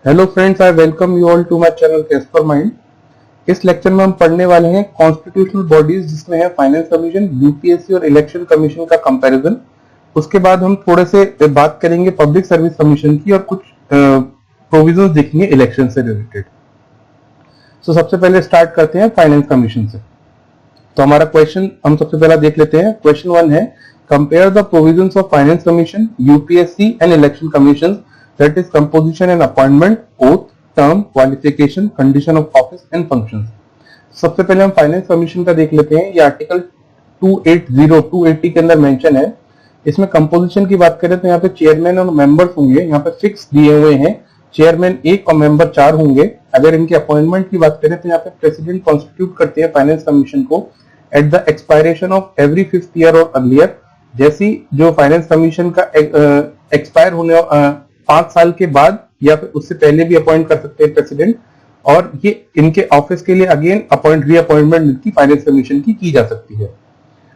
Hello friends, I welcome you all to my channel Casper Mind. इस lecture में हम पढ़ने वाले हैं कॉन्स्टिट्यूशनल बॉडीज जिसमें है फाइनेंस कमीशन, यूपीएससी और इलेक्शन कमीशन का कंपैरिजन। उसके बाद हम थोड़े से बात करेंगे पब्लिक सर्विस कमीशन की और कुछ प्रोविजंस देखेंगे इलेक्शन से रिलेटेड। तो सबसे पहले स्टार्ट करते हैं फाइनेंस कमीशन से। तो हमारा क्वेश्चन हम सबसे पहला देख लेते हैं। क्वेश्चन 1 है, compare the provisions of finance commission, UPSC and election commission, that is composition and appointment, oath, term, qualification, condition of office and functions। सबसे पहले हम फाइनेंस कमीशन का देख लेते हैं। ये आर्टिकल 280 के अंदर मेंशन है। इसमें कंपोजिशन की बात करें तो यहाँ पे चेयरमैन और मेंबर्स होंगे, यहाँ पे फिक्स दिए हुए हैं। चेयरमैन 1 और मेंबर 4 होंगे। अगर इनके अपॉइंटमेंट की बात करें तो यहाँ पे प्रेसिडेंट कॉन्स्टिट्यूट करते हैं फाइनेंस कमीशन को at the expiration of every 5th year और अर्लियर। जैसी जो फाइनेंस कमीशन का एक्सपायर होने 5 साल के बाद या फिर उससे पहले भी अपॉइंट कर सकते हैं प्रेसिडेंट, और ये इनके ऑफिस के लिए अगेन रीअपॉइंटमेंट इनकी फाइनेंस कमीशन की जा सकती है।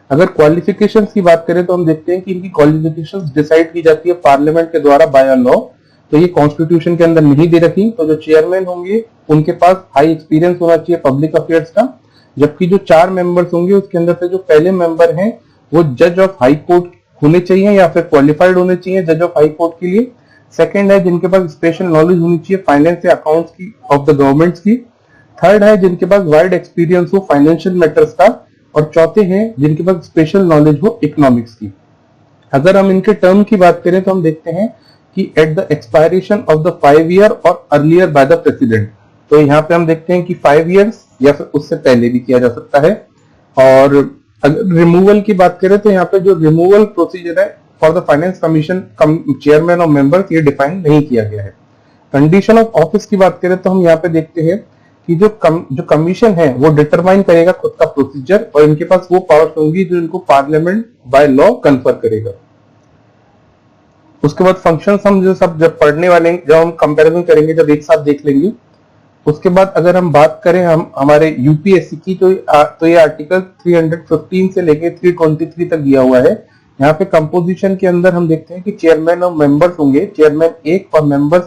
अगर क्वालिफिकेशंस की बात करें तो हम देखते हैं कि इनकी क्वालिफिकेशंस डिसाइड की जाती है पार्लियामेंट के द्वारा बाय लॉ। तो ये कॉन्स्टिट्यूशन के अंदर नहीं दे रखी। तो जो चेयरमैन होंगे उनके पास हाई एक्सपीरियंस होना चाहिए पब्लिक अफेयर्स का, जबकि जो 4 मेंबर्स होंगे उसके अंदर से जो पहले मेंबर हैं वो जज ऑफ हाई कोर्ट होने चाहिए या फिर क्वालिफाइड होने चाहिए जज ऑफ हाई कोर्ट के लिए। सेकंड है जिनके पास स्पेशल नॉलेज होनी चाहिए फाइनेंस या अकाउंट्स की ऑफ द गवर्नमेंट्स की। थर्ड है जिनके पास वाइड एक्सपीरियंस हो फाइनेंशियल मैटर्स का। और चौथे हैं जिनके पास स्पेशल नॉलेज हो इकोनॉमिक्स की। अगर हम इनके टर्म की बात करें तो हम देखते हैं कि at the expiration of the 5 year और अर्लियर बाय द प्रेसिडेंट। तो यहाँ पे हम देखते हैं कि 5 ईयर्स या फिर उससे पहले भी किया जा सकता है। और अगर रिमूवल की बात करें तो यहाँ पे जो रिमूवल प्रोसीजर है for the finance commission chairman और मेंबर्स ये डिफाइन नहीं किया गया है। कंडीशन ऑफ ऑफिस की बात करें तो हम यहाँ पे देखते हैं कि जो कमीशन है वो डिटरमाइन करेगा खुद का प्रोसीजर, और इनके पास वो पावर्स होंगी जो इनको पार्लियामेंट बाय लॉ कन्फर करेगा। उसके बाद फंक्शंस हम जो सब जब पढ़ने वाले हैं, जब हम कंपैरिजन करेंगे, जब एक साथ देख लेंगे। उसके बाद अगर हम बात करें हम हमारे यूपीएससी की तो ये आर्टिकल 315 से लेके 323 तक दिया हुआ है। यहाँ पे कंपोजिशन के अंदर हम देखते हैं कि चेयरमैन और मेंबर्स होंगे। चेयरमैन 1 और मेंबर्स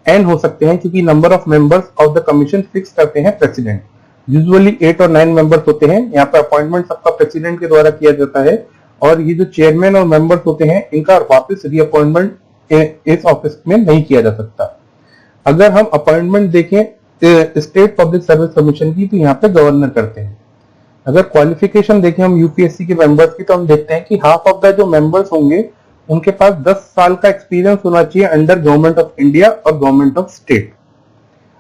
n हो सकते हैं क्योंकि number of members of the commission fix करते हैं प्रेसिडेंट। यूजुअली 8 और 9 मेंबर्स होते हैं। यहाँ पे अपॉइंटमेंट सबका प्रेसिडेंट के द्वारा किया जाता है, और ये जो चेयरमैन और मेंबर्स होते हैं इनका वापस रीअपॉइंटमेंट इस ऑफिस में नहीं किया जा सकता। अगर हम अपॉइंटमेंट देखें स्टेट पब्लिक सर्विस कमीशन की तो यहाँ पे गवर्नर करते हैं। अगर क्वालिफिकेशन देखें हम यूपीएससी के मेंबर्स की तो हम देखते हैं कि हाफ ऑफ द जो मेंबर्स होंगे उनके पास 10 साल का एक्सपीरियंस होना चाहिए अंडर गवर्नमेंट ऑफ इंडिया और गवर्नमेंट ऑफ स्टेट।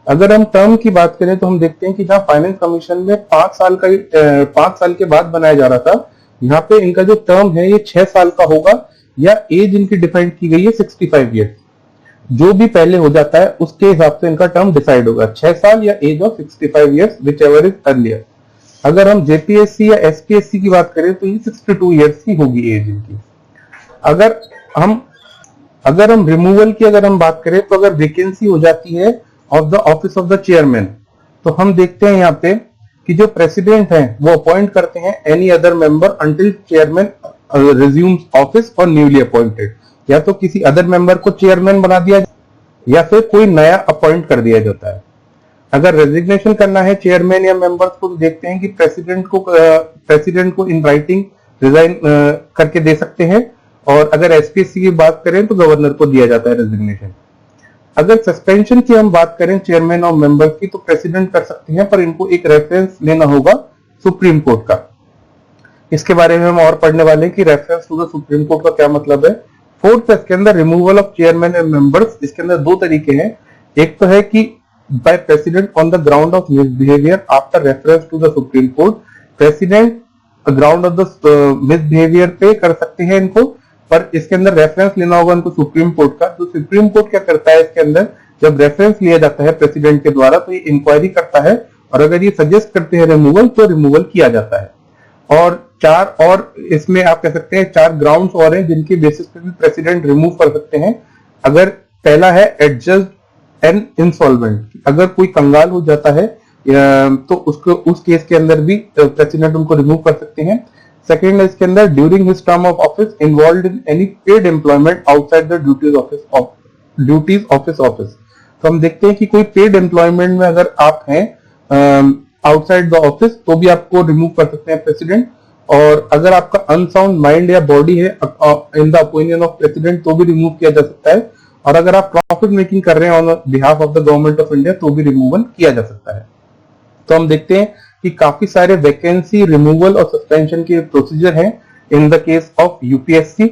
अगर हम टर्म की बात करें तो हम देखते हैं कि जहां फाइनेंस कमीशन में 5 साल के बाद बनाया जा रहा था, यहाँ पे इनका जो टर्म है ये 6 साल का होगा, या एज इनकी डिफाइन की गई है 65 ईयर। जो भी पहले हो जाता है उसके हिसाब से इनका टर्म डिसाइड होगा, 6 साल या age of 65 years whichever is earlier. अगर हम जेपीएससी या एसपीएससी की बात करें तो ये 62 ईयर्स की होगी एज इनकी। अगर हम रिमूवल की अगर हम बात करें तो अगर वैकेंसी हो जाती है of the office of the chairman, तो हम देखते हैं यहाँ पे कि जो प्रेसिडेंट है वो अपॉइंट करते हैं any other member until chairman resumes office और न्यूली अपॉइंटेड। या तो किसी अदर मेंबर को चेयरमैन बना दिया या फिर कोई नया अपॉइंट कर दिया जाता है। अगर रेजिग्नेशन करना है चेयरमैन या मेंबर्स को तो देखते हैं कि प्रेसिडेंट को इन राइटिंग रिजाइन करके दे सकते हैं, और अगर एसपीएससी की बात करें तो गवर्नर को दिया जाता है रेजिग्नेशन। अगर सस्पेंशन की हम बात करें चेयरमैन और मेंबर्स की तो प्रेसिडेंट कर सकते हैं, पर इनको एक रेफरेंस लेना होगा सुप्रीम कोर्ट का। इसके बारे में हम और पढ़ने वाले हैं कि reference to the supreme court का क्या मतलब है। फोर्थ, इसके अंदर removal of chairman and members, इसके अंदर 2 तरीके हैं। एक तो है कि by president on the ground of misbehaviour after reference to the supreme court. President ground of the misbehaviour पे कर सकते हैं इनको, पर इसके अंदर रेफरेंस लेना होगा इनको सुप्रीम कोर्ट का। तो सुप्रीम कोर्ट क्या करता है इसके अंदर, जब रेफरेंस लिया जाता है प्रेसिडेंट के द्वारा तो ये इंक्वायरी करता है, और अगर ये सजेस्ट करते हैं रिमूवल तो रिमूवल किया जाता है। और 4 और इसमें आप कह सकते हैं 4 ग्राउंड्स और हैं जिनके बेसिस पे भी प्रेसिडेंट रिमूव कर सकते हैं। अगर पहला है एडजस्ट एंड इंसॉल्वेंट, अगर कोई कंगाल हो जाता है तो उस केस के अंदर भी प्रेसिडेंट उनको रिमूव कर सकते हैं। सेकेंड है इसके अंदर during his term of office involve in any paid employment outside the duties of office. तो हम देखते हैं कि कोई पेड एम्प्लॉयमेंट में अगर आप हैं आउटसाइड द ऑफिस तो भी आपको रिमूव कर सकते हैं प्रेसिडेंट, और अगर आपका अनसाउंड माइंड या बॉडी है in the opinion of president तो भी रिमूव किया जा सकता है, और अगर आप प्रॉफिट मेकिंग कर रहे हैं on behalf of the government of India तो भी रिमूवल किया जा सकता है। तो हम देखते हैं कि काफी सारे वैकेंसी रिमूवल और सस्पेंशन के प्रोसीजर हैं in the case of UPSC.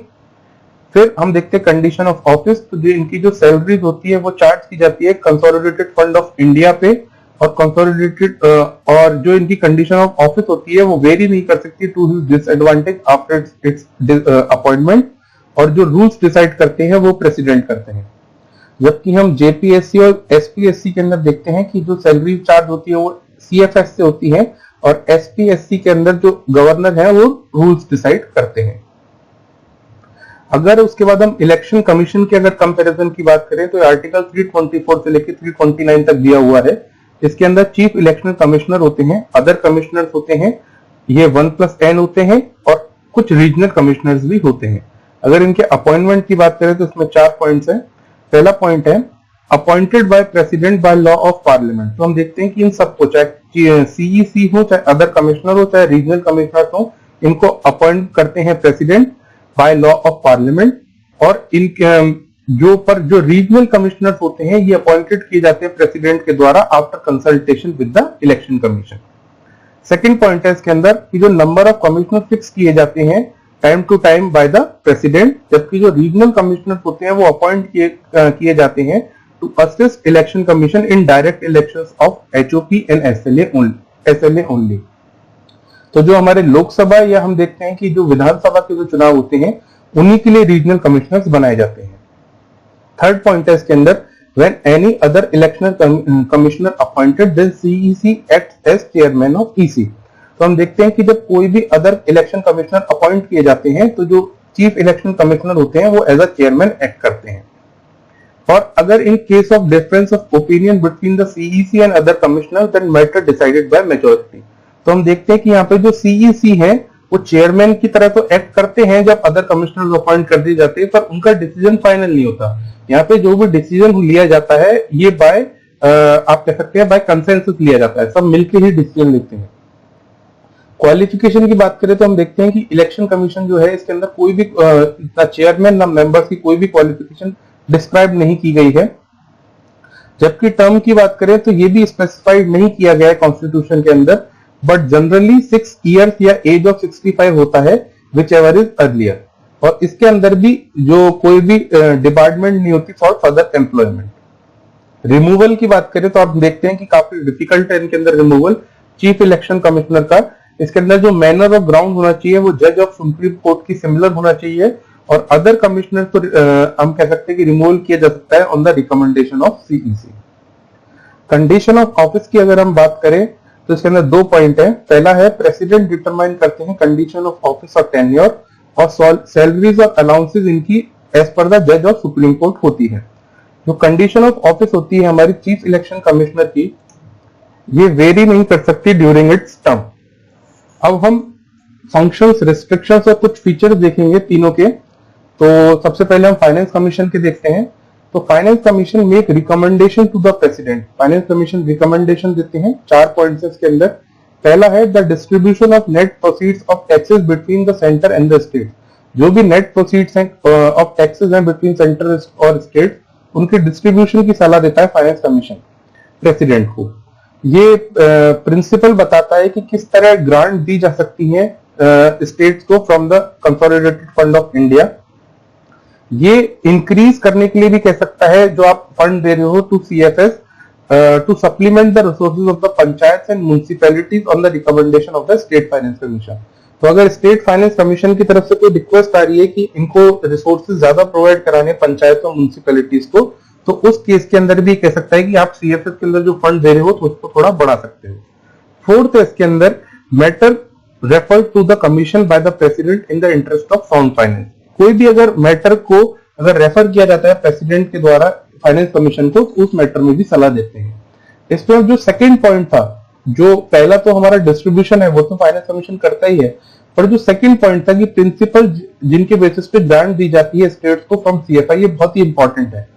फिर हम देखते हैं कंडीशन ऑफ ऑफिस, तो जो इनकी जो सैलरीज होती है वो चार्ज की जाती है कंसोलिडेटेड फंड ऑफ इंडिया पे, और कंसोलिडेटेड और जो इनकी कंडीशन ऑफ ऑफिस होती है वो वेरी नहीं कर सकती to his disadvantage after its appointment, और जो रूल्स डिसाइड करते हैं वो प्रेसिडेंट करते हैं। जबकि हम जेपीएससी और एसपीएससी के अंदर देखते हैं कि जो सैलरी चार्ज होती है वो सीएफएस से होती है, और एसपीएससी के अंदर जो गवर्नर है वो रूल्स डिसाइड करते हैं। अगर उसके बाद हम इलेक्शन कमीशन के अगर कंपैरिजन की बात करें तो आर्टिकल 324 से लेकर 329 तक दिया हुआ है। इसके अंदर चीफ इलेक्शन कमिश्नर होते हैं, अदर कमिश्नर्स होते हैं, ये 1+N होते हैं, और कुछ रीजनल कमिश्नर्स भी होते हैं। अगर इनके अपॉइंटमेंट की बात करें तो इसमें 4 पॉइंट्स हैं। पहला पॉइंट है appointed by president by law of parliament. तो हम देखते हैं कि इन सबको, चाहे सीईसी हो, चाहे अदर कमिश्नर हो, चाहे रीजनल कमिश्नर हो, इनको अपॉइंट करते हैं president by law of parliament, और इनके जो रीजनल कमिश्नर होते हैं ये अपॉइंटेड किए जाते हैं प्रेसिडेंट के द्वारा after consultation with the election commission. Second point है इसके अंदर कि जो नंबर ऑफ कमिश्नर फिक्स किए जाते हैं time to time by the president, जबकि जो रीजनल कमिश्नर होते हैं वो अपॉइंट किए जाते हैं to assist election commission in direct elections of HOP and SLA only. तो जो हमारे लोकसभा या हम देखते हैं कि जो विधानसभा के जो चुनाव होते हैं उन्हीं के लिए रीजनल कमिश्नर्स बनाए जाते हैं। थर्ड पॉइंट है इसके अंदर when any other election commissioner appointed then CEC acts as chairman of EC. तो हम देखते हैं कि जब कोई भी अदर इलेक्शन कमिश्नर अपॉइंट किए जाते हैं तो जो चीफ इलेक्शन कमिश्नर होते हैं वो एज अ चेयरमैन एक्ट करते हैं। और अगर in case of difference of opinion between the CEC and other commissioner then matter decided by majority. तो हम देखते हैं कि यहाँ पे जो सीईसी है वो चेयरमैन की तरह तो एक्ट करते हैं जब अदर कमिश्नर अपॉइंट कर दिए जाते हैं, पर उनका डिसीजन फाइनल नहीं होता। यहाँ पे जो भी डिसीजन लिया जाता है ये बाय आप कह सकते हैं बाय कंसेंसस लिया जाता है, सब मिलकर ही डिसीजन लेते हैं। क्वालिफिकेशन की बात करें तो हम देखते हैं कि इलेक्शन कमीशन जो है इसके अंदर कोई भी ना चेयरमैन ना मेंबर्स की कोई भी क्वालिफिकेशन डिस्क्राइब नहीं की गई है। जबकि टर्म की बात करें तो ये भी स्पेसिफाइड नहीं किया गया है कॉन्स्टिट्यूशन के अंदर, बट जनरली 6 ईयर्स या एज ऑफ 65 होता है विच एवर इज अर्लियर, और इसके अंदर भी जो कोई भी डिपार्टमेंट नहीं होती फॉर फर्दर एम्प्लॉयमेंट। रिमूवल की बात करें तो आप देखते हैं कि काफी डिफिकल्ट है इनके अंदर रिमूवल चीफ इलेक्शन कमिश्नर का। इसके अंदर जो मैनर ऑफ ग्राउंड होना चाहिए वो जज ऑफ सुप्रीम कोर्ट की सिमिलर होना चाहिए, और अदर कमिश्नर तो हम कह सकते हैं कि रिमूवल किया जा सकता है on the recommendation of CEC. Condition of office की अगर हम बात करें तो इसके अंदर 2 पॉइंट है। पहला है प्रेसिडेंट डिटरमाइन करते हैं कंडीशन ऑफ ऑफिस और टेन्योर, और सैलरीज और अलाउंसेस इनकी एज पर द जज ऑफ सुप्रीम कोर्ट होती है। जो कंडीशन ऑफ ऑफिस होती है हमारी चीफ इलेक्शन कमिश्नर की, ये वेरी नहीं कर सकती ड्यूरिंग इट्स टर्म। अब हम फंक्शंस, रिस्ट्रिक्शंस और कुछ फीचर्स देखेंगे तीनों के। तो सबसे पहले हम फाइनेंस कमीशन के देखते हैं। तो finance commission make recommendation to the president. Finance commission recommendation देते हैं, 4 पॉइंट्स इसके अंदर। पहला है the distribution of net proceeds of taxes between the centre and the state. जो भी नेट प्रोसीड्स हैं ऑफ टैक्सेस हैं बिटवीन सेंटर और स्टेट, उनके डिस्ट्रीब्यूशन की सलाह देता है फाइनेंस कमीशन प्रेसिडेंट को। ये प्रिंसिपल बताता है कि किस तरह ग्रांट दी जा सकती है स्टेट्स को from the consolidated fund of India. ये इंक्रीज करने के लिए भी कह सकता है जो आप फंड दे रहे हो to CFS to supplement the resources of the panchayat and municipalities on the recommendation of the state finance commission. तो अगर स्टेट फाइनेंस कमीशन की तरफ से कोई रिक्वेस्ट आ रही है कि इनको रिसोर्सेज ज्यादा प्रोवाइड कराने पंचायतों म्युनिसिपैलिटीज को, तो उस केस के अंदर भी कह सकता है कि आप सीएफएस के अंदर जो फंड दे रहे हो तो उसको थोड़ा बढ़ा सकते हो। फोर्थ है इसके अंदर matter refer to the commission by the president in the interest of sound finance. कोई भी अगर मैटर को अगर रेफर किया जाता है प्रेसिडेंट के द्वारा फाइनेंस कमीशन को, उस मैटर में भी सलाह देते हैं। इसमें जो सेकंड पॉइंट था, जो पहला तो हमारा डिस्ट्रीब्यूशन है वो तो फाइनेंस कमीशन करता ही है, पर जो सेकंड पॉइंट था कि प्रिंसिपल जिनके बेसिस पे ग्रांट दी जाती है स्टेट्स को फ्रॉम सीएफआई, ये बहुत ही इंपॉर्टेंट है।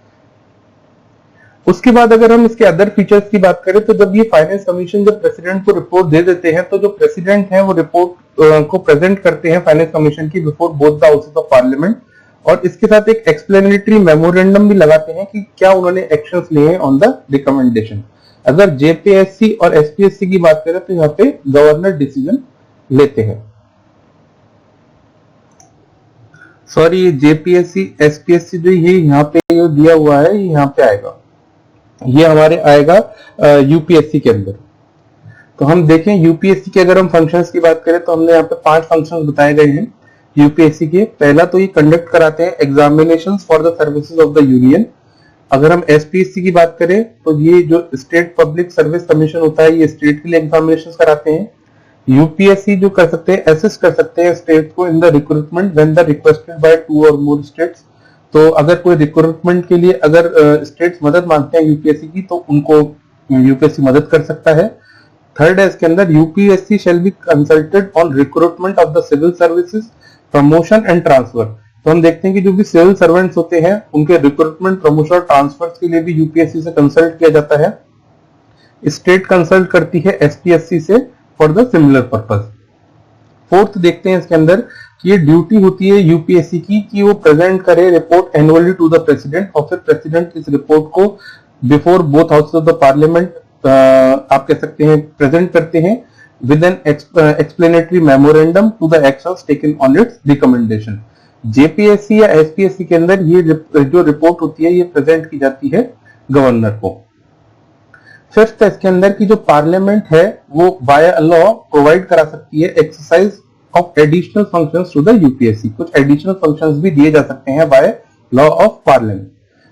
उसके बाद अगर हम इसके अदर फीचर्स की बात करें तो जब ये फाइनेंस कमीशन जब प्रेसिडेंट को रिपोर्ट दे देते हैं तो जो प्रेसिडेंट है वो रिपोर्ट को प्रेजेंट करते हैं फाइनेंस कमीशन की before both the houses of parliament, और इसके साथ एक एक्सप्लेनेटरी मेमोरेंडम भी लगाते हैं कि क्या उन्होंने एक्शंस लिए हैं ऑन द रिकमेंडेशन। अगर जेपीएससी और एसपीएससी की बात करें तो यहाँ पे गवर्नर डिसीजन लेते हैं। सॉरी, जेपीएससी एसपीएससी जो ये यहाँ पे जो दिया हुआ है ये यहाँ पे आएगा, ये हमारे आएगा यूपीएससी के अंदर। तो हम देखें यूपीएससी के अगर हम फंक्शंस की बात करें तो हमने यहाँ पे 5 फंक्शंस बताए गए हैं यूपीएससी के। पहला तो ये कंडक्ट कराते हैं examinations for the services of the union. अगर हम एसपीएससी की बात करें तो ये जो स्टेट पब्लिक सर्विस कमीशन होता है ये स्टेट के लिए एग्जामिनेशंस कराते हैं। यूपीएससी जो कर सकते हैं असिस्ट कर सकते हैं स्टेट को in the recruitment when the requested bye 2 और मोर स्टेट्स। तो अगर कोई रिक्रूटमेंट के लिए अगर स्टेट्स मदद मांगते हैं यूपीएससी की तो उनको यूपीएससी मदद कर सकता है। थर्ड है इसके अंदर UPSC shall be consulted on recruitment of the civil services, promotion and transfer. तो हम देखते हैं कि जो भी सिविल सर्वेंट्स होते हैं उनके रिक्रूटमेंट, प्रमोशन और ट्रांसफर के लिए भी यूपीएससी से कंसल्ट किया जाता है। स्टेट कंसल्ट करती है एसपीएससी से for the similar purpose. Fourth देखते हैं इसके अंदर कि ये ड्यूटी होती है यूपीएससी की कि वो प्रेजेंट करे report annually to the president, और फिर प्रेसिडेंट इस रिपोर्ट को before both houses of the parliament आप कह सकते हैं प्रेजेंट करते हैं with an explanatory memorandum to the actions taken on its recommendation. JPSC या एसपीएससी के अंदर ये जो रिपोर्ट होती है ये प्रेजेंट की जाती है गवर्नर को। फिफ्थ इसके अंदर की जो पार्लियामेंट है वो बाय लॉ प्रोवाइड करा सकती है exercise of additional functions to the UPSC. कुछ एडिशनल फंक्शंस भी दिए जा सकते हैं बाय लॉ ऑफ पार्लियामेंट।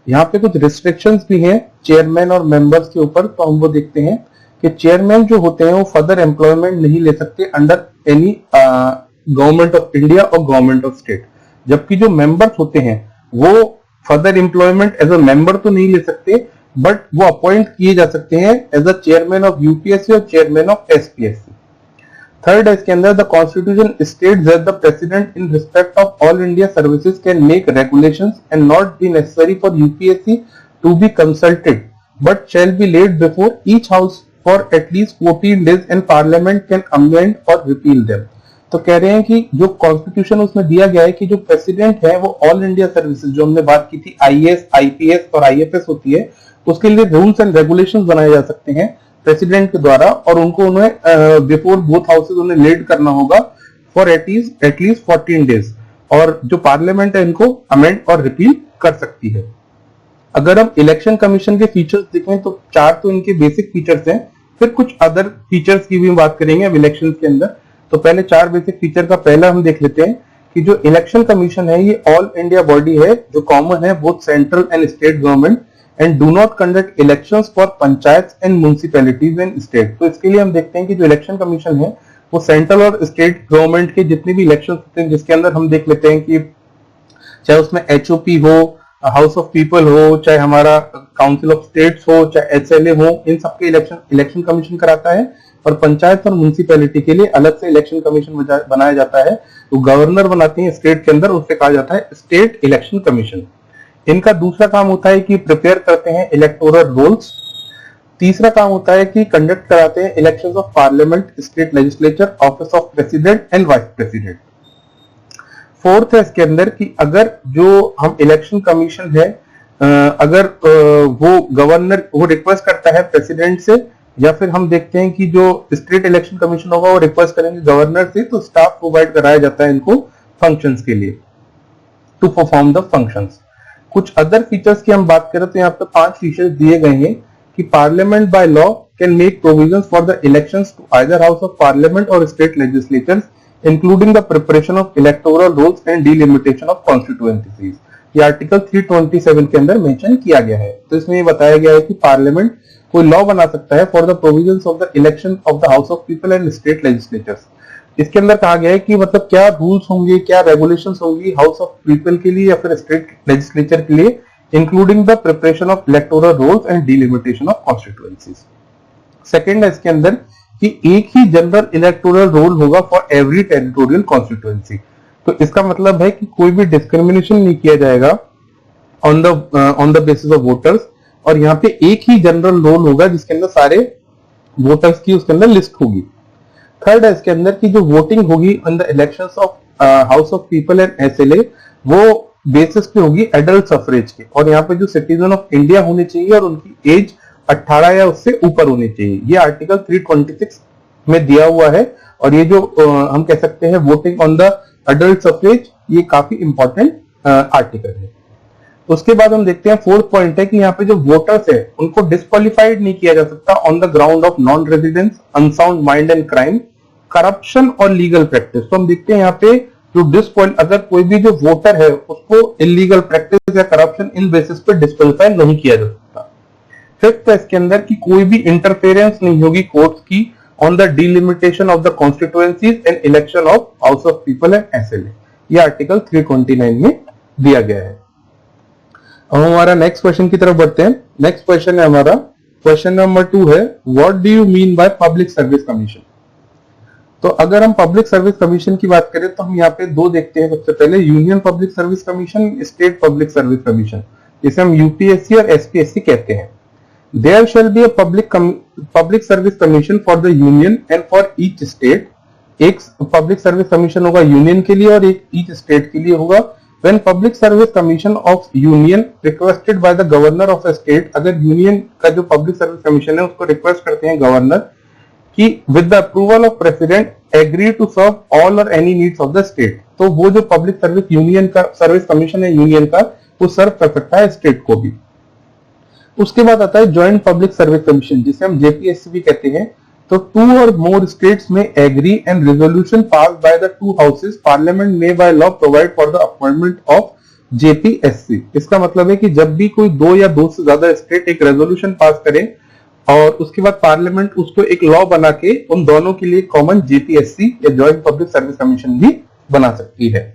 यहाँ पे कुछ रिस्ट्रिक्शंस भी हैं चेयरमैन और मेंबर्स के ऊपर, तो हम वो देखते हैं कि चेयरमैन जो होते हैं वो फर्दर एम्प्लॉयमेंट नहीं ले सकते under any government of India और गवर्नमेंट ऑफ स्टेट, जबकि जो मेंबर्स होते हैं वो further employment as a member तो नहीं ले सकते, बट वो अपॉइंट किए जा सकते हैं as a chairman of UPSC और चेयरमैन ऑफ एसपीएससी। थर्ड है इसके अंदर the constitution states that the president in respect of all India services can make regulations and not be necessary for UPSC to be consulted but shall be laid before each house for at least 14 days and parliament can amend और repeal them. तो कह रहे हैं कि जो constitution उसमें दिया गया है कि जो प्रेसिडेंट है वो ऑल इंडिया सर्विसेज जो हमने बात की थी आईएएस, आईपीएस और आईएफएस होती है, उसके लिए रूल्स एंड रेगुलेशंस बनाए जा सकते हैं प्रेसिडेंट के द्वारा, और उनको उन्हें बिफोर बोथ हाउसेज उन्हें लीड करना होगा फॉर एटलीस्ट 14 days, और जो पार्लियामेंट है इनको अमेंड और रिपील कर सकती है। अगर हम इलेक्शन कमीशन के फीचर्स देखें तो 4 तो इनके बेसिक फीचर्स हैं, फिर कुछ अदर फीचर्स की भी बात करेंगे अब इलेक्शन के अंदर। तो पहले 4 बेसिक फीचर का पहला हम देख लेते हैं कि जो इलेक्शन कमीशन है ये ऑल इंडिया बॉडी है जो कॉमन है both central and state government and do not conduct elections for panchayat and municipalities and state. तो इसके लिए हम देखते हैं कि जो इलेक्शन कमीशन है वो सेंट्रल और स्टेट गवर्नमेंट के जितने भी इलेक्शन होते हैं, जिसके अंदर हम देख लेते हैं कि चाहे उसमें एचओपी हो, हाउस ऑफ पीपल हो, चाहे हमारा काउंसिल ऑफ स्टेट्स हो, चाहे एसएलए हो, इन सबके इलेक्शन कमीशन कराता है, और पंचायत और म्युनिसिपैलिटी के लिए अलग से इलेक्शन कमीशन बनाया जाता है। तो गवर्नर बनाते हैं स्टेट के अंदर, उससे कहा जाता है स्टेट इलेक्शन कमीशन। इनका दूसरा काम होता है कि प्रिपेयर करते हैं इलेक्टोरल रोल्स। तीसरा काम होता है कि कंडक्ट कराते हैं elections of parliament, state legislature, office of president and vice president. Fourth है इसके अंदर कि अगर जो हम इलेक्शन कमीशन है अगर वो गवर्नर वो रिक्वेस्ट करता है प्रेसिडेंट से, या फिर हम देखते हैं कि जो स्टेट इलेक्शन कमीशन होगा वो रिक्वेस्ट करेंगे गवर्नर से, तो स्टाफ प्रोवाइड कराया जाता है इनको फंक्शंस के लिए टू परफॉर्म द फंक्शंस। कुछ अदर फीचर्स की हम बात करें तो यहाँ पे 5 फीचर्स दिए गए हैं कि parliament by law can make provisions for the elections to either house of parliament और state legislatures including the preparation of electoral rolls and delimitation of constituencies. ये आर्टिकल 327 के अंदर मेंशन किया गया है। तो इसमें ये बताया गया है कि पार्लियामेंट कोई लॉ बना सकता है for the provisions of the election of the house of people and state legislatures. इसके अंदर कहा गया है कि मतलब क्या रूल्स होंगे, क्या रेगुलेशंस होंगी हाउस ऑफ पीपल के लिए या फिर स्टेट लेजिस्लेचर के लिए, including the preparation of electoral rolls and delimitation of constituencies. Second है इसके अंदर कि एक ही जनरल इलेक्टोरल रोल होगा फॉर एवरी टेरिटोरियल कॉन्स्टिट्यूएंसी। तो इसका मतलब है कि कोई भी डिस्क्रिमिनेशन नहीं किया जाएगा on the basis of voters, और यहाँ पे एक ही जनरल रोल होगा जिसके अंदर सारे वोटर्स की उसके अंदर लिस्ट होगी। थर्ड है इसके अंदर की जो वोटिंग होगी in the elections of house of people and SLA, वो बेसिस पे होगी एडल्ट सफरेज के, और यहाँ पे जो सिटीजन ऑफ इंडिया होने चाहिए और उनकी एज 18 या उससे ऊपर होनी चाहिए। ये आर्टिकल 326 में दिया हुआ है। और ये जो हम कह सकते हैं voting on the adult suffrage, ये काफी इंपॉर्टेंट आर्टिकल है। उसके बाद हम देखते हैं फोर्थ पॉइंट है कि यहाँ पे जो वोटर्स है उनको डिस्क्वालिफाइड नहीं किया जा सकता on the ground of non residence, unsound mind and crime, corruption और लीगल प्रैक्टिस। तो हम देखते हैं यहाँ पे जो अगर कोई भी जो वोटर है उसको इलीगल प्रैक्टिस या करप्शन इन बेसिस पे डिस्क्वालीफाई नहीं किया जा सकता। फिफ्थ है इसके अंदर कि कोई भी इंटरफेरेंस नहीं होगी कोर्ट्स की on the delimitation of the constituencies and election of house of people and SLA. ये आर्टिकल 329 में दिया गया है। अब हमारा नेक्स्ट क्वेश्चन की तरफ बढ़ते हैं। नेक्स्ट क्वेश्चन है हमारा क्वेश्चन नंबर 2 है, what do you mean by public service commission. तो अगर हम पब्लिक सर्विस कमीशन की बात करें तो हम यहाँ पे दो देखते हैं। सबसे पहले union public service commission, state public service commission, जिसे हम यूपीएससी और एसपीएससी कहते हैं। There shall be a public service commission for the union and for each state. एक पब्लिक सर्विस कमीशन होगा यूनियन के लिए और एक ईच स्टेट के लिए होगा। When Public Service Commission of Union requested by the Governor of a state, अगर यूनियन का जो पब्लिक सर्विस कमीशन है उसको रिक्वेस्ट करते हैं गवर्नर कि with the approval of president agree to serve all or any needs of the state, तो वो जो पब्लिक सर्विस यूनियन का सर्विस कमीशन है यूनियन का, वो सर्व कर सकता है स्टेट को भी। उसके बाद आता है ज्वाइंट पब्लिक सर्विस कमीशन, जिसे हम जेपीएससी भी कहते हैं। तो टू और मोर स्टेट्स में agree and resolution pass by the two houses parliament में by law provide for the appointment of JPSC. इसका मतलब है कि जब भी कोई दो या दो से ज्यादा स्टेट एक रेजोल्यूशन पास करे और उसके बाद पार्लियामेंट उसको एक लॉ बना के उन दोनों के लिए कॉमन जेपीएससी या ज्वाइंट पब्लिक सर्विस कमीशन भी बना सकती है।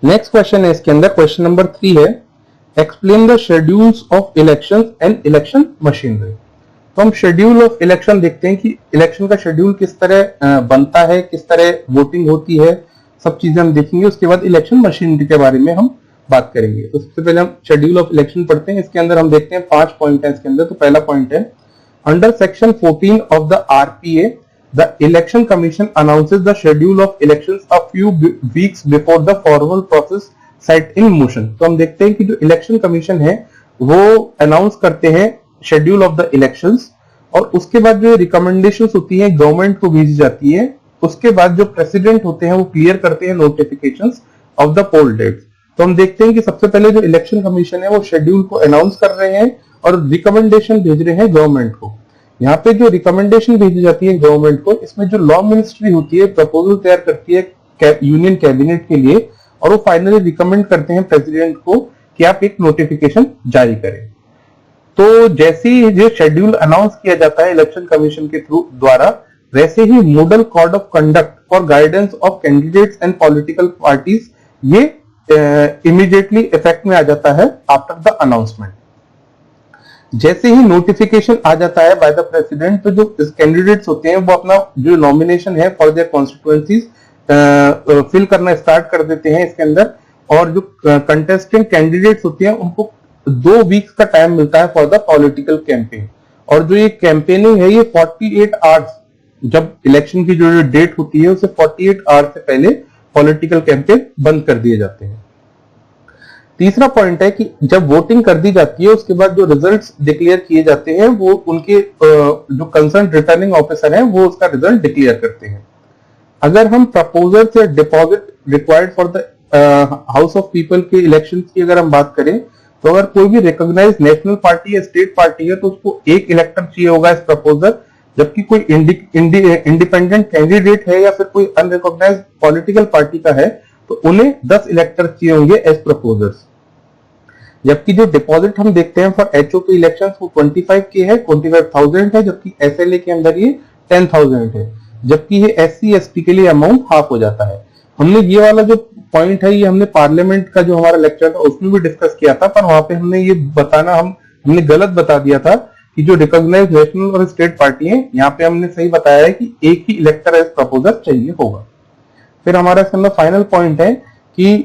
नेक्स्ट क्वेश्चन है इसके अंदर क्वेश्चन नंबर 3 है, explain the schedules of elections and election machinery. तो हम शेड्यूल ऑफ इलेक्शन देखते हैं कि इलेक्शन का शेड्यूल किस तरह बनता है, किस तरह वोटिंग होती है, सब चीजें हम देखेंगे। उसके बाद इलेक्शन मशीनरी के बारे में हम बात करेंगे। तो सबसे पहले हम शेड्यूल ऑफ इलेक्शन पढ़ते हैं। इसके अंदर हम देखते हैं 5 पॉइंट है इसके अंदर। तो पहला पॉइंट है, under section 14 of the RPA the election commission announces the schedule of elections a few weeks before the formal process set in motion. तो हम देखते हैं कि जो इलेक्शन कमीशन है वो अनाउंस करते हैं शेड्यूल ऑफ द इलेक्शंस, और उसके बाद जो रिकमेंडेशंस होती हैं गवर्नमेंट को भेजी जाती है। उसके बाद जो प्रेसिडेंट होते हैं वो क्लियर करते हैं notifications of the poll dates. तो हम देखते हैं कि सबसे पहले जो इलेक्शन कमीशन है वो शेड्यूल को अनाउंस कर रहे हैं और रिकमेंडेशन भेज रहे हैं गवर्नमेंट को। यहाँ पे जो रिकमेंडेशन भेजी जाती है गवर्नमेंट को, इसमें जो लॉ मिनिस्ट्री होती है प्रपोजल तैयार करती है यूनियन कैबिनेट के लिए, और वो फाइनली रिकमेंड करते हैं प्रेसिडेंट को कि आप एक नोटिफिकेशन जारी करें। तो जैसे ही ये शेड्यूल अनाउंस किया जाता है इलेक्शन कमीशन के थ्रू द्वारा, वैसे ही model code of conduct for guidance of candidates and political parties ये इमीडिएटली इफेक्ट में आ जाता है आफ्टर द अनाउंसमेंट। जैसे ही नोटिफिकेशन आ जाता है बाय द प्रेसिडेंट, तो जो कैंडिडेट्स होते हैं वो अपना जो नॉमिनेशन है फॉर देयर कॉन्स्टिट्यूएंसीज फिल करना स्टार्ट कर देते हैं इसके अंदर। और जो कंटेस्टेंट कैंडिडेट्स होते हैं उनको 2 वीक्स का टाइम मिलता है फॉर द पॉलिटिकल कैंपेन। और जो ये कैंपेनिंग है ये 48 आवर्स, जब इलेक्शन की जो डेट होती है उसे 48 आवर्स से पहले पॉलिटिकल कैंपेन बंद कर दिए जाते हैं। तीसरा पॉइंट है कि जब वोटिंग कर दी जाती है उसके बाद जो रिजल्ट्स डिक्लेयर किए जाते हैं वो उनके जो कंसर्न रिटर्निंग ऑफिसर हैं वो उसका रिजल्ट डिक्लेयर करते हैं। अगर हम प्रपोजल या deposit required for the house of people के इलेक्शन की अगर हम बात करें, तो अगर कोई भी रिकॉग्नाइज नेशनल पार्टी या स्टेट पार्टी है तो उसको एक इलेक्टर चाहिए होगा इस प्रपोजल, जबकि कोई इंडिपेंडेंट कैंडिडेट है या फिर कोई अनरिकॉग्नाइज पॉलिटिकल पार्टी का है तो उन्हें 10 इलेक्टर चाहिए होंगे एज प्रपोजर्स। जबकि जो डिपॉजिट हम देखते हैं फॉर एचओपी इलेक्शन वो 25 के है, 25,000 है, जबकि एसएलए के अंदर ये 10,000 है, जबकि ये एससी एसटी के लिए अमाउंट हाफ हो जाता है। हमने ये वाला जो पॉइंट है ये हमने पार्लियामेंट का जो हमारा लेक्चर था उसमें भी डिस्कस किया था, पर वहां पे हमने ये बताना हमने गलत बता दिया था कि जो रिकॉग्नाइज नेशनल और स्टेट पार्टी है यहाँ पे हमने सही बताया है कि एक ही इलेक्टर एज प्रपोजर चाहिए होगा। फिर हमारा इसके अंदर फाइनल पॉइंट है कि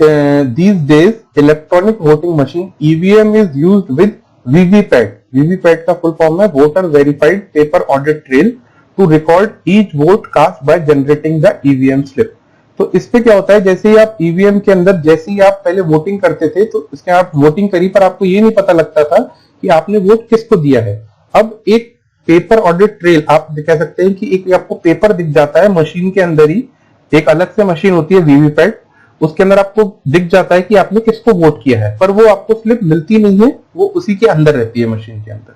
these days electronic voting machine EVM is used with VVPAT. VVPAT का फुल फॉर्म है voter verified paper audit trail to record each vote cast by generating the EVM slip. तो इस पे क्या होता है, जैसे ही आप EVM के अंदर जैसे ही आप पहले वोटिंग करते थे तो इसके आप वोटिंग करी पर आपको ये नहीं पता लगता था कि आपने वोट किसको दिया है। अब एक पेपर ऑडिट ट्रेल आप कह सकते हैं कि एक आपको पेपर दिख जाता है मशीन के अंदर ही, एक अलग से मशीन होती है वीवीपैट, उसके अंदर आपको दिख जाता है कि आपने किसको वोट किया है, पर वो आपको स्लिप मिलती नहीं है, वो उसी के अंदर रहती है मशीन के अंदर।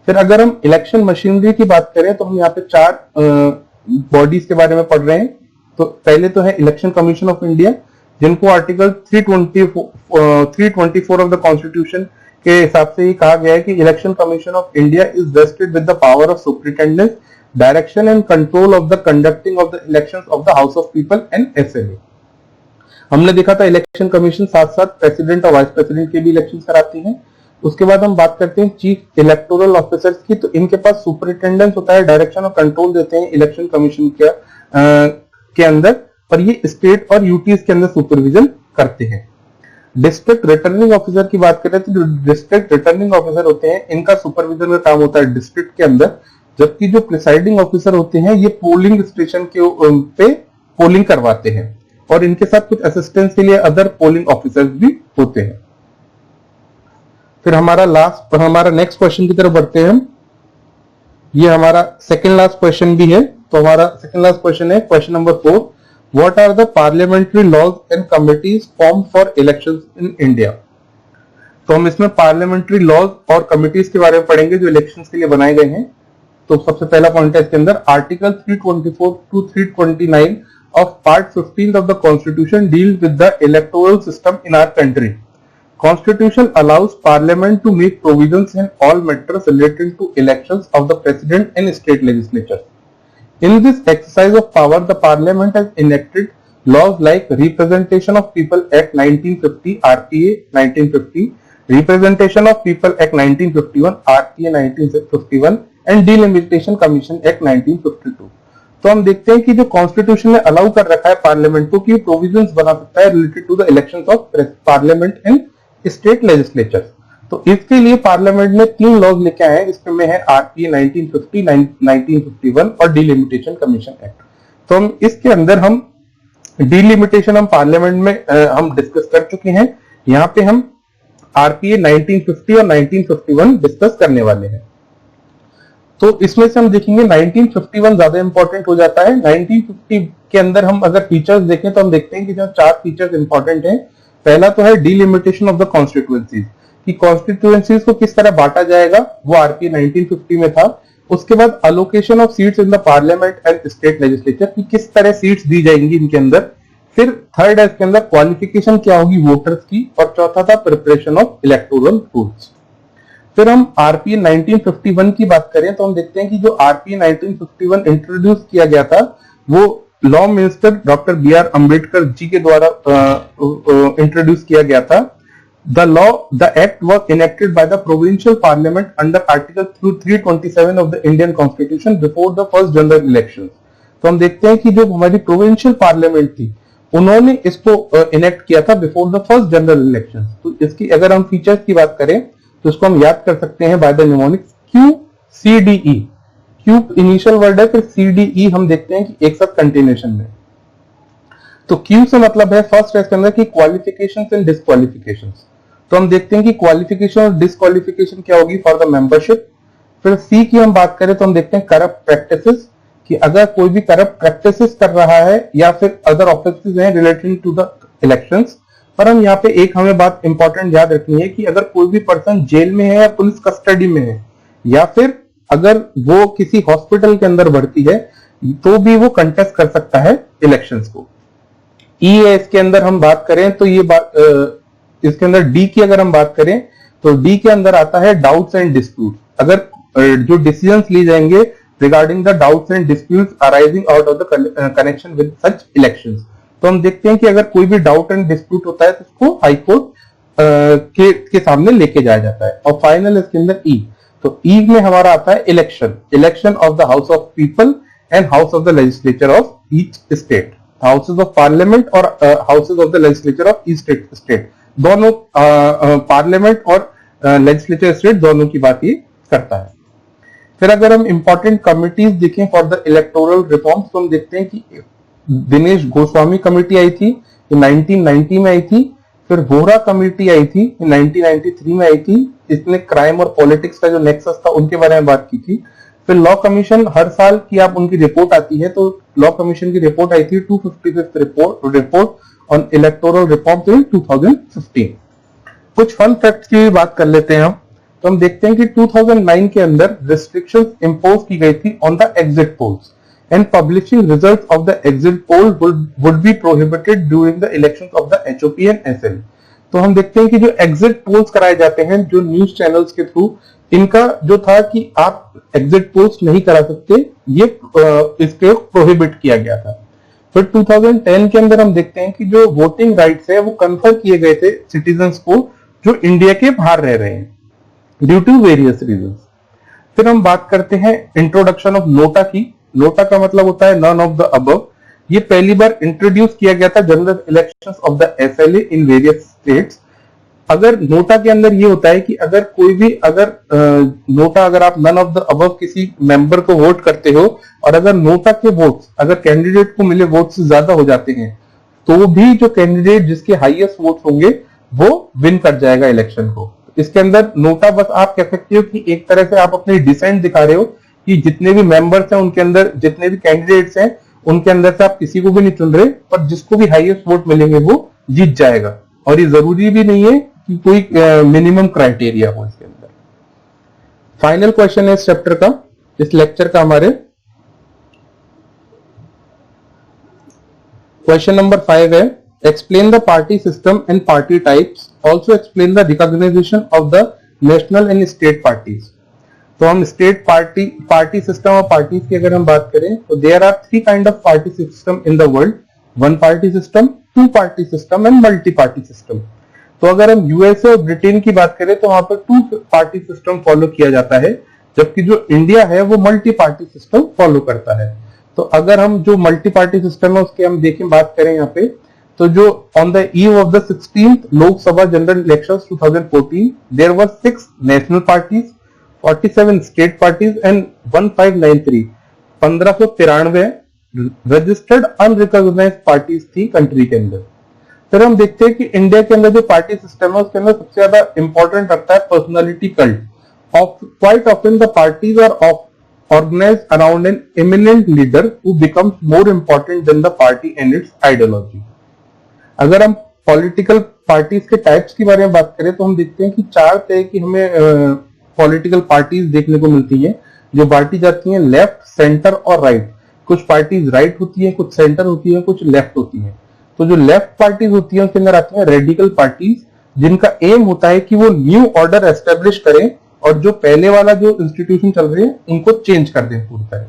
फिर अगर हम इलेक्शन मशीनरी की बात करें तो हम यहाँ पे 4 बॉडीज के बारे में पढ़ रहे हैं। तो पहले तो है इलेक्शन कमीशन ऑफ इंडिया, जिनको आर्टिकल 324 ऑफ द कॉन्स्टिट्यूशन के हिसाब से ये कहा गया है कि election commission of India is wasted with the power of superintendence, direction and control of the conducting of the elections of the house of people and assembly. हमने देखा था इलेक्शन कमीशन साथ साथ प्रेसिडेंट और वाइस प्रेसिडेंट के भी election कराती है। उसके बाद हम बात करते हैं चीफ इलेक्टोरल ऑफिसर्स की, तो इनके पास सुपरिटेंडेंस होता है, डायरेक्शन और कंट्रोल देते हैं इलेक्शन कमीशन के अंदर, पर ये स्टेट और यूटीज के अंदर सुपरविजन करते हैं। डिस्ट्रिक्ट रिटर्निंग ऑफिसर की बात करें तो जो डिस्ट्रिक्ट रिटर्निंग ऑफिसर होते हैं इनका सुपरविजन का काम होता है डिस्ट्रिक्ट के अंदर, जबकि जो प्रिसाइडिंग ऑफिसर होते हैं ये पोलिंग स्टेशन के पे पोलिंग करवाते हैं और इनके साथ कुछ असिस्टेंस के लिए अदर पोलिंग ऑफिसर्स भी होते हैं। फिर हमारा नेक्स्ट क्वेश्चन की तरफ बढ़ते हैं हम। ये हमारा सेकंड लास्ट क्वेश्चन भी है, तो हमारा सेकंड लास्ट क्वेश्चन है question number 4, what are the parliamentary laws and committees form for elections in India. तो हम इसमें पार्लियामेंट्री लॉज और कमिटीज के बारे में पढ़ेंगे जो इलेक्शंस के लिए बनाए गए हैं। तो सबसे पहला पॉइंट है इसके अंदर article 324 to 329 of part 15 of the constitution deals with the electoral system in our country. Constitution allows parliament to make provisions in all matters relating to elections of the president and state legislatures. In this exercise of power, the parliament has enacted laws like Representation of People Act 1950 RPA 1950, Representation of People Act 1951 RPA 1951 and Delimitation Commission Act 1952. तो हम देखते हैं कि जो constitution ने allow कर रखा है पार्लियामेंट को कि प्रोविजंस बना सकता है related to the elections of parliament and state legislatures. तो इसके लिए पार्लियामेंट ने 3 लॉज लेके आए हैं, इसमें है आरपीए 1950, 1951 और डिलिमिटेशन कमीशन एक्ट। तो हम इसके अंदर हम डिलिमिटेशन हम पार्लियामेंट में हम डिस्कस कर चुके हैं, यहाँ पे हम आरपीए 1950 और 1951 डिस्कस करने वाले हैं। तो इसमें से हम देखेंगे 1951 ज्यादा इंपॉर्टेंट हो जाता है। 1950 के अंदर हम अगर फीचर्स देखें तो हम देखते हैं कि जो 4 फीचर्स इंपॉर्टेंट हैं। पहला तो है डिलिमिटेशन ऑफ द कॉन्स्टिट्यूएंसीज, कि कॉन्स्टिट्यूएंसीज को किस तरह बांटा जाएगा, वो आरपीए 1950 में था। उसके बाद allocation of seats in the parliament and state legislature, कि किस तरह सीट्स दी जाएंगी इनके अंदर। फिर थर्ड है इसके अंदर क्वालिफिकेशन क्या होगी वोटर्स की, और चौथा था प्रिपरेशन ऑफ इलेक्टोरल रूल्स। फिर हम आरपीए 1951 की बात करें तो हम देखते हैं कि जो आरपीए 1951 इंट्रोड्यूस किया गया था वो law minister doctor BR Ambedkar ji के द्वारा इंट्रोड्यूस किया गया था। The act was enacted by the provincial parliament under article 327 of the Indian Constitution before the first general elections। तो हम देखते हैं कि जो हमारी प्रोविंशियल पार्लियामेंट थी उन्होंने इसको इनेक्ट किया था before the first general election. तो इसकी अगर हम फीचर्स की बात करें तो इसको हम याद कर सकते हैं by the mnemonics QCDE। Q initial word है, फिर CDE हम देखते हैं कि एक साथ कंटिन्यूएशन में। तो Q से मतलब है फर्स्ट है इसके अंदर की क्वालिफिकेशंस एंड डिस्क्वालिफिकेशंस। तो हम देखते हैं कि क्वालिफिकेशन और डिस्क्वालिफिकेशन क्या होगी फॉर द मेंबरशिप। फिर C की हम बात करें तो हम देखते हैं करप्ट प्रैक्टिसेस, कि अगर कोई भी करप्ट प्रैक्टिसेस कर रहा है या फिर अदर ऑफेंसेस हैं रिलेटेड टू द इलेक्शंस। पर हम यहाँ पे एक हमें बात इंपॉर्टेंट याद रखनी है कि अगर कोई भी पर्सन जेल में है या पुलिस कस्टडी में है या फिर अगर वो किसी हॉस्पिटल के अंदर भर्ती है तो भी वो कंटेस्ट कर सकता है इलेक्शंस को। ई है इसके अंदर हम बात करें तो ये बात इसके अंदर डी की अगर हम बात करें तो डी के अंदर आता है डाउट्स एंड डिस्प्यूट। अगर जो डिसीजंस लिए जाएंगे regarding the doubts and disputes arising out of the connection with such elections. तो हम देखते हैं कि अगर कोई भी डाउट एंड डिस्प्यूट होता है तो उसको हाई कोर्ट के सामने लेके जाया जाता है। और फाइनल इसके अंदर ई, तो ई में हमारा आता है election of the house of people and house of the legislature of each state. Houses of parliament और houses of the legislature of each state, दोनों पार्लियामेंट और लेजिस्लेचर स्टेट दोनों की बात ये करता है। फिर अगर हम इंपॉर्टेंट कमिटीज देखें फॉर द इलेक्टोरल रिफॉर्म्स, तो हम देखते हैं कि दिनेश गोस्वामी कमेटी आई थी, 1990 में आई थी। फिर वोहरा कमेटी आई थी, 1993 में आई थी। इसने क्राइम और पॉलिटिक्स का जो नेक्सस था उनके बारे में बात की थी। फिर लॉ कमीशन, हर साल की आप उनकी रिपोर्ट आती है, तो लॉ कमीशन की रिपोर्ट आई थी 255th report on electoral reforms in 2015। कुछ फन फैक्ट्स की बात कर लेते हैं हम। तो हम देखते हैं कि 2009 के अंदर रिस्ट्रिक्शंस इंपोज की गई थी on the exit polls and publishing results of the exit poll would be prohibited during the elections of the HOP and SL। तो हम देखते हैं कि जो एग्जिट पोल्स कराए जाते हैं जो न्यूज चैनल्स के थ्रू, इनका जो था कि आप एग्जिट पोल्स नहीं करा सकते, ये इसके प्रोहिबिट किया गया था। फिर 2010 के अंदर हम देखते हैं कि जो वोटिंग राइट्स है वो कन्फर किए गए थे सिटीजन्स को जो इंडिया के बाहर रह रहे हैं ड्यू टू वेरियस रीजंस। फिर हम बात करते हैं इंट्रोडक्शन ऑफ नोटा की। नोटा का मतलब होता है नन ऑफ द अबव। ये पहली बार इंट्रोड्यूस किया गया था general elections of the SLA in various states. अगर नोटा के अंदर ये होता है कि अगर कोई भी नोटा अगर आप नन ऑफ द अबव किसी मेंबर को वोट करते हो और अगर नोटा के वोट्स अगर कैंडिडेट को मिले वोट से ज्यादा हो जाते हैं, तो भी जो कैंडिडेट जिसके हाईएस्ट वोट होंगे वो विन कर जाएगा इलेक्शन को। इसके अंदर नोटा बस आप कह सकते हो कि एक तरह से आप अपनी डिसेंट दिखा रहे हो कि जितने भी मेंबर्स हैं उनके अंदर, जितने भी कैंडिडेट्स हैं उनके अंदर से आप किसी को भी नहीं चुन रहे, पर जिसको भी हाईएस्ट वोट मिलेंगे वो जीत जाएगा। और ये जरूरी भी नहीं है कि कोई मिनिमम क्राइटेरिया हो इसके अंदर। फाइनल क्वेश्चन है इस चैप्टर का, इस लेक्चर का हमारे। क्वेश्चन नंबर 5 है, explain the party system and party types, also explain the recognisation of the national and state parties. तो हम स्टेट पार्टी सिस्टम और पार्टीज की अगर हम बात करें तो there are 3 kind of party system in the world, 1 party system, 2 party system and multi party system. तो अगर हम यूएसए और ब्रिटेन की बात करें तो वहां पर 2 पार्टी सिस्टम फॉलो किया जाता है, जबकि जो इंडिया है वो मल्टी पार्टी सिस्टम फॉलो करता है। तो अगर हम जो मल्टी पार्टी सिस्टम है उसके हम देखें बात करें यहाँ पे, तो जो on the eve of the 16th Lok Sabha general elections 2014 there were 6 national parties, 47 state parties and 1593 1593 registered unrecognised parties थी कंट्री के अंदर। फिर हम देखते हैं कि इंडिया के अंदर जो पार्टी सिस्टम है उसके अंदर सबसे ज्यादा इंपॉर्टेंट रखता है personality cult. Quite often the parties are organized around an eminent leader who becomes more important than the party and its ideology। अगर हम पॉलिटिकल पार्टीज के टाइप्स के बारे में बात करें तो हम देखते हैं कि 4 तरह की हमें पॉलिटिकल पार्टीज देखने को मिलती हैं जो बांटी जाती हैं लेफ्ट, सेंटर और राइट। कुछ पार्टीज राइट होती है, कुछ सेंटर होती है, कुछ लेफ्ट होती है। तो जो लेफ्ट पार्टीज होती है उसके अंदर आती है रेडिकल पार्टीज, जिनका एम होता है कि वो न्यू ऑर्डर एस्टेब्लिश करें और जो पहले वाला जो इंस्टीट्यूशन चल रहे हैं उनको चेंज कर दें पूरी तरह।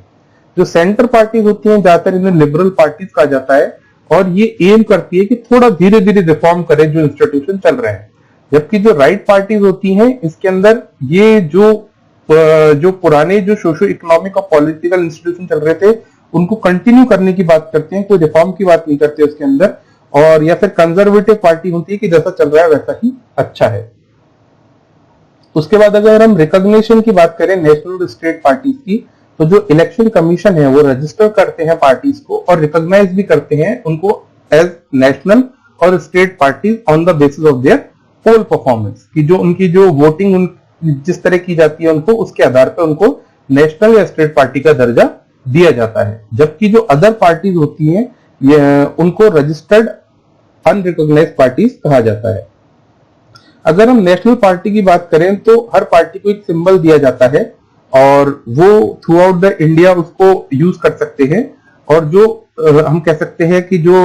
जो सेंटर पार्टीज होती हैं ज्यादातर इन्हें लिबरल पार्टीज कहा जाता है और ये एम करती है कि थोड़ा धीरे धीरे रिफॉर्म करें जो इंस्टीट्यूशन चल रहे हैं। जबकि जो राइट पार्टीज होती हैं इसके अंदर ये जो पुराने जो सोशो इकोनॉमिक और पॉलिटिकल इंस्टीट्यूशन चल रहे थे उनको कंटिन्यू करने की बात करते हैं, कोई रिफॉर्म की बात नहीं करते उसके अंदर। और या फिर कंजर्वेटिव पार्टी होती है कि जैसा चल रहा है वैसा ही अच्छा है। उसके बाद अगर हम रिकॉग्निशन की बात करें नेशनल और स्टेट पार्टीज की, तो जो इलेक्शन कमीशन है वो रजिस्टर करते हैं पार्टीज को और रिकॉग्नाइज भी करते हैं उनको एज नेशनल और state parties on the basis of their poll performance, कि जो उनकी जो वोटिंग जिस तरह की जाती है उनको उसके आधार पर उनको नेशनल या स्टेट पार्टी का दर्जा दिया जाता है। जबकि जो अदर पार्टीज होती हैं उनको रजिस्टर्ड अनरिकॉग्नाइज्ड पार्टीज कहा जाता है। अगर हम नेशनल पार्टी की बात करें तो हर पार्टी को एक सिंबल दिया जाता है और वो थ्रू आउट द इंडिया उसको यूज कर सकते हैं। और जो हम कह सकते हैं कि जो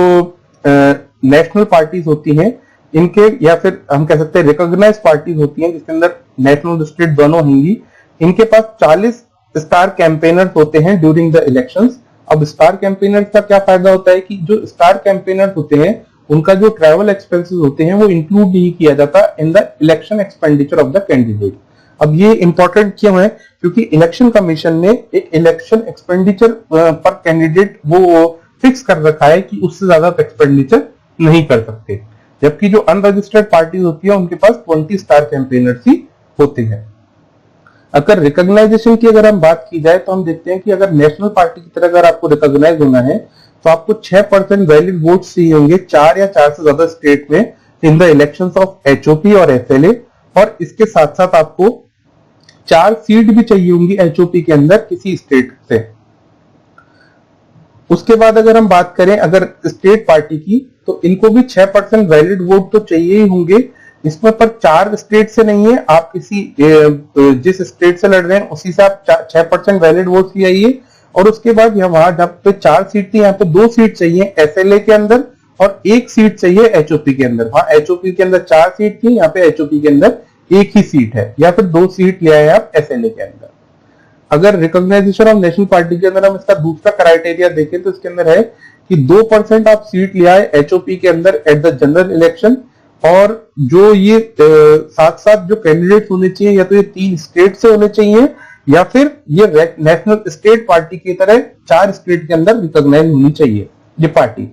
नेशनल पार्टीज होती हैं इनके, या फिर हम कह सकते हैं रिकॉग्नाइज्ड पार्टीज होती हैं जिसके अंदर नेशनल स्टेट दोनों होंगी, इनके पास 40 स्टार कैंपेनर्स होते हैं ड्यूरिंग द इलेक्शंस। अब स्टार कैंपेनर्स का क्या फायदा होता है कि जो स्टार कैंपेनर्स होते हैं उनका जो ट्रैवल एक्सपेंसेस होते हैं वो इंक्लूड नहीं किया जाता in the election expenditure of the candidate. अब ये इंपॉर्टेंट क्यों है? क्योंकि इलेक्शन कमीशन ने एक इलेक्शन एक्सपेंडिचर पर कैंडिडेट वो फिक्स कर रखा है कि उससे ज्यादा आप एक्सपेंडिचर नहीं कर सकते, जबकि जो अनरजिस्टर्ड पार्टीज होती है उनके पास 20 स्टार कैंपेनर्स ही होते हैं। अगर रिकॉग्नाइजेशन की अगर हम बात की जाए तो हम देखते हैं कि अगर नेशनल पार्टी की तरह अगर आपको रिकॉग्नाइज होना है तो आपको 6% वैलिड वोट चाहिए होंगे 4 या 4 से ज्यादा स्टेट में in the elections of HOP और एसएलए, और इसके साथ साथ आपको 4 सीट भी चाहिए होंगी एचओपी के अंदर किसी स्टेट से। उसके बाद अगर हम बात करें अगर स्टेट पार्टी की तो इनको भी 6% वैलिड वोट तो चाहिए ही होंगे, इसमें पर 4 स्टेट से नहीं है, आप किसी जिस स्टेट से लड़ रहे हैं उसी से आप 6% वैलिड वोट ले आइए। और उसके बाद यहाँ वहां जब पे 4 सीट थी यहाँ पे 2 सीट चाहिए एसएलए के अंदर और 1 सीट चाहिए एचओपी के अंदर। वहां एचओपी के अंदर 4 सीट थी, यहाँ पे एचओपी के अंदर 1 ही सीट है, या फिर 2 सीट ले आए आप एसएलए के अंदर। अगर रिकॉग्नाइजेशन ऑफ नेशनल पार्टी के अंदर हम इसका दूसरा क्राइटेरिया देखें तो इसके अंदर है कि 2% आप सीट ले आए एचओपी के अंदर एट द जनरल इलेक्शन, और जो ये साथ साथ जो कैंडिडेट होने चाहिए या तो ये 3 स्टेट से होने चाहिए या फिर ये नेशनल स्टेट पार्टी की तरह 4 स्टेट के अंदर रिकॉग्नाइज होनी चाहिए ये पार्टी।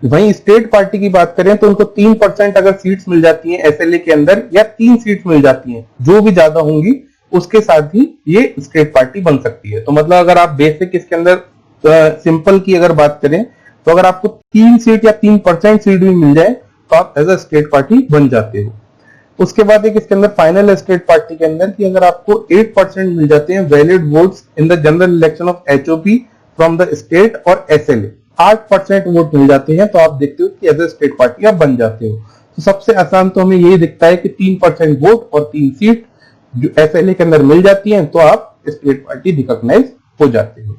वहीं स्टेट पार्टी की बात करें तो उनको 3% अगर सीट्स मिल जाती हैं एसएलए के अंदर या 3 सीट्स मिल जाती हैं, जो भी ज्यादा होंगी उसके साथ ही ये स्टेट पार्टी बन सकती है। तो मतलब अगर आप बेसिक इसके अंदर सिंपल की अगर बात करें तो अगर आपको 3 सीट या 3% सीट भी मिल जाए तो आप एज अ स्टेट पार्टी बन जाते हो। उसके बाद एक इसके अंदर फाइनल स्टेट पार्टी के अंदर कि अगर आपको 8% मिल जाते हैं valid votes in the general election of HOP from the state और एसएलए, 8% वोट मिल जाते हैं तो आप देखते हो कि एज अ स्टेट पार्टी आप बन जाते हो। तो सबसे आसान तो हमें यही दिखता है कि 3% वोट और 3 सीट जो एसएलए के अंदर मिल जाती हैं तो आप स्टेट पार्टी रिकॉग्नाइज हो जाते हो।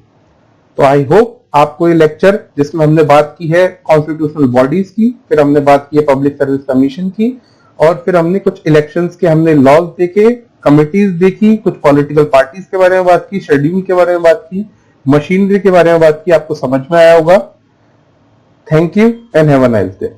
तो आई होप आपको ये लेक्चर जिसमें हमने बात की है कॉन्स्टिट्यूशनल बॉडीज की, फिर हमने बात की है पब्लिक सर्विस कमीशन की, और फिर हमने कुछ इलेक्शंस के हमने लॉज देखे, कमिटीज देखी, कुछ पॉलिटिकल पार्टीज के बारे में बात की, शेड्यूल के बारे में बात की, मशीनरी के बारे में बात की, आपको समझ में आया होगा। Thank you and have a nice day.